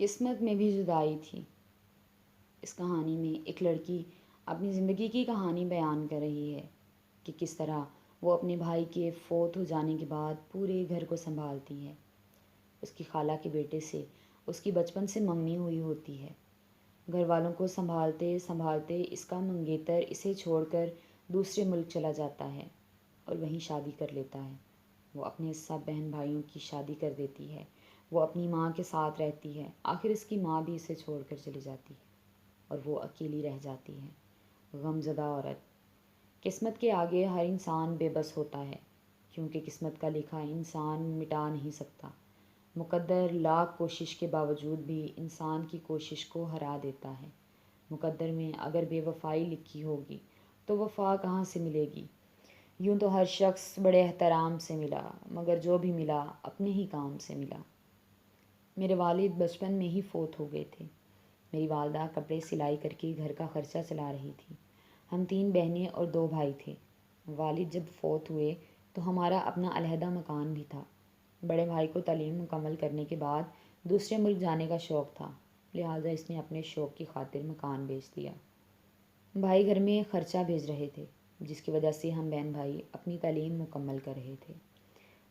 قسمت میں بھی جدائی تھی۔ اس کہانی میں ایک لڑکی اپنی زندگی کی کہانی بیان کر رہی ہے کہ کس طرح وہ اپنے بھائی کے فوت ہو جانے کے بعد پورے گھر کو سنبھالتی ہے۔ اس کی خالہ کے بیٹے سے اس کی بچپن سے منگنی ہوئی ہوتی ہے۔ گھر والوں کو سنبھالتے سنبھالتے اس کا منگیتر اسے چھوڑ کر دوسرے ملک چلا جاتا ہے اور وہیں شادی کر لیتا ہے۔ وہ اپنے سب بہن بھائیوں کی شادی کر دیتی ہے۔ وہ اپنی ماں کے ساتھ رہتی ہے۔ آخر اس کی ماں بھی اسے چھوڑ کر چلی جاتی ہے اور وہ اکیلی رہ جاتی ہے، غمزدہ عورت۔ قسمت کے آگے ہر انسان بے بس ہوتا ہے، کیونکہ قسمت کا لکھا انسان مٹا نہیں سکتا۔ مقدر لاکھ کوشش کے باوجود بھی انسان کی کوشش کو ہرا دیتا ہے۔ مقدر میں اگر بے وفائی لکھی ہوگی تو وفا کہاں سے ملے گی؟ یوں تو ہر شخص بڑے احترام سے ملا، مگر جو بھی ملا اپنے ہی کام سے ملا۔ میرے والد بچپن میں ہی فوت ہو گئے تھے۔ میری والدہ کپڑے سلائی کر کے گھر کا خرچہ چلا رہی تھی۔ ہم 3 بہنیں اور 2 بھائی تھے۔ والد جب فوت ہوئے تو ہمارا اپنا علیحدہ مکان بھی تھا۔ بڑے بھائی کو تعلیم مکمل کرنے کے بعد دوسرے ملک جانے کا شوق تھا، لہٰذا اس نے اپنے شوق کی خاطر مکان بیچ دیا۔ بھائی گھر میں خرچہ بھیج رہے تھے، جس کی وجہ سے ہم بہن بھائی اپنی تعلیم مکمل کر رہے تھے۔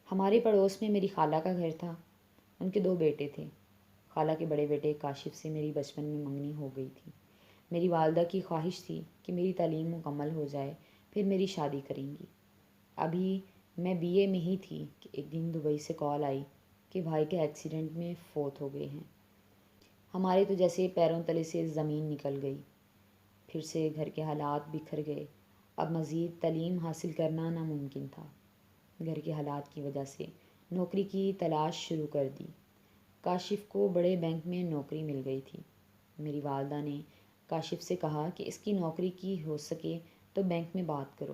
ہمارے پڑوس میں میری خالہ کا گھر تھا۔ ان کے 2 بیٹے تھے۔ خالہ کے بڑے بیٹے کاشف سے میری بچپن میں منگنی ہو گئی تھی۔ میری والدہ کی خواہش تھی کہ میری تعلیم مکمل ہو جائے پھر میری شادی کریں گی۔ ابھی میں BA میں ہی تھی کہ ایک دن دبئی سے کال آئی کہ بھائی کے ایکسیڈنٹ میں فوت ہو گئے ہیں۔ ہمارے تو جیسے پیروں تلے سے زمین نکل گئی۔ پھر سے گھر کے حالات بکھر گئے۔ اب مزید تعلیم حاصل کرنا ناممکن تھا۔ گھر کے حالات کی وجہ سے نوکری کی تلاش شروع کر دی۔ کاشف کو بڑے بینک میں نوکری مل گئی تھی۔ میری والدہ نے کاشف سے کہا کہ اس کی نوکری کی ہو سکے تو بینک میں بات کرو۔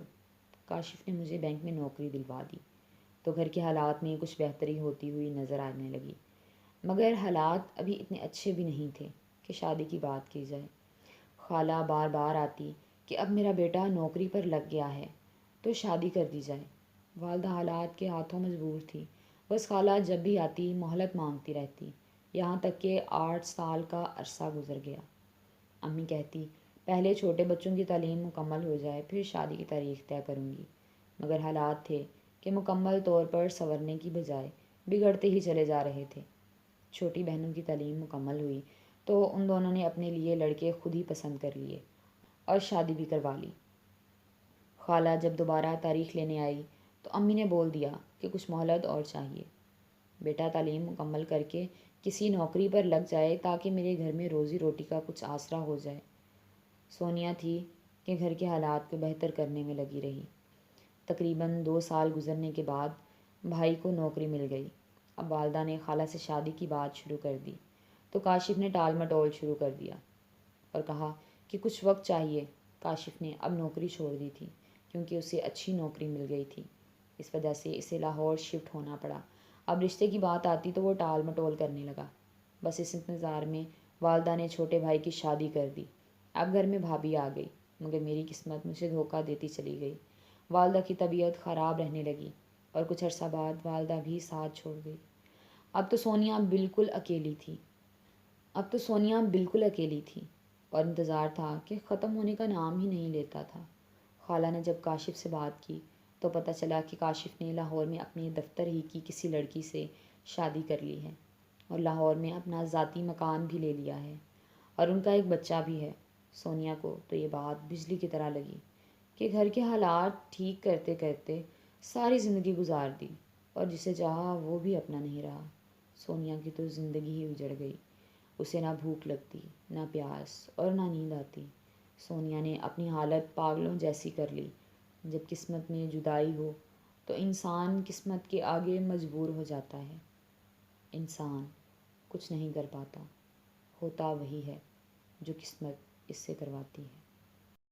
کاشف نے مجھے بینک میں نوکری دلوا دی تو گھر کے حالات میں کچھ بہتری ہوتی ہوئی نظر آنے لگی، مگر حالات ابھی اتنے اچھے بھی نہیں تھے کہ شادی کی بات کی جائے۔ خالہ بار بار آتی کہ اب میرا بیٹا نوکری پر لگ گیا ہے تو شادی کر دی جائے۔ والدہ حالات کے ہاتھوں مجبور تھی، بس خالہ جب بھی آتی مہلت مانگتی رہتی، یہاں تک کہ 8 سال کا عرصہ گزر گیا۔ امی کہتی پہلے چھوٹے بچوں کی تعلیم مکمل ہو جائے پھر شادی کی تاریخ طے کروں گی، مگر حالات تھے کہ مکمل طور پر سنورنے کی بجائے بگڑتے ہی چلے جا رہے تھے۔ چھوٹی بہنوں کی تعلیم مکمل ہوئی تو ان دونوں نے اپنے لیے لڑکے خود ہی پسند کر لیے اور شادی بھی کروا لی۔ خالہ جب دوبارہ تاریخ لینے آئی تو امی نے بول دیا کہ کچھ مہلت اور چاہیے، بیٹا تعلیم مکمل کر کے کسی نوکری پر لگ جائے تاکہ میرے گھر میں روزی روٹی کا کچھ آسرا ہو جائے۔ سونیا تھی کہ گھر کے حالات کو بہتر کرنے میں لگی رہی۔ تقریباً 2 سال گزرنے کے بعد بھائی کو نوکری مل گئی۔ اب والدہ نے خالہ سے شادی کی بات شروع کر دی تو کاشف نے ٹال مٹول شروع کر دیا اور کہا کہ کچھ وقت چاہیے۔ کاشف نے اب نوکری چھوڑ دی تھی کیونکہ اسے اچھی نوکری مل گئی تھی، اس وجہ سے اسے لاہور شفٹ ہونا پڑا۔ اب رشتے کی بات آتی تو وہ ٹال مٹول کرنے لگا۔ بس اس انتظار میں والدہ نے چھوٹے بھائی کی شادی کر دی۔ اب گھر میں بھابھی آ گئی، مگر میری قسمت مجھے دھوکہ دیتی چلی گئی۔ والدہ کی طبیعت خراب رہنے لگی اور کچھ عرصہ بعد والدہ بھی ساتھ چھوڑ گئی۔ اب تو سونیا بالکل اکیلی تھی اور انتظار تھا کہ ختم ہونے کا نام ہی نہیں لیتا تھا۔ خالہ نے جب کاشف سے بات کی تو پتہ چلا کہ کاشف نے لاہور میں اپنے دفتر ہی کی کسی لڑکی سے شادی کر لی ہے اور لاہور میں اپنا ذاتی مکان بھی لے لیا ہے اور ان کا ایک بچہ بھی ہے۔ سونیا کو تو یہ بات بجلی کی طرح لگی کہ گھر کے حالات ٹھیک کرتے کرتے ساری زندگی گزار دی اور جسے چاہا وہ بھی اپنا نہیں رہا۔ سونیا کی تو زندگی ہی اجڑ گئی۔ اسے نہ بھوک لگتی، نہ پیاس اور نہ نیند آتی۔ سونیا نے اپنی حالت پاگلوں جیسی کر لی۔ جب قسمت میں جدائی ہو تو انسان قسمت کے آگے مجبور ہو جاتا ہے۔ انسان کچھ نہیں کر پاتا، ہوتا وہی ہے جو قسمت اس سے کرواتی ہے۔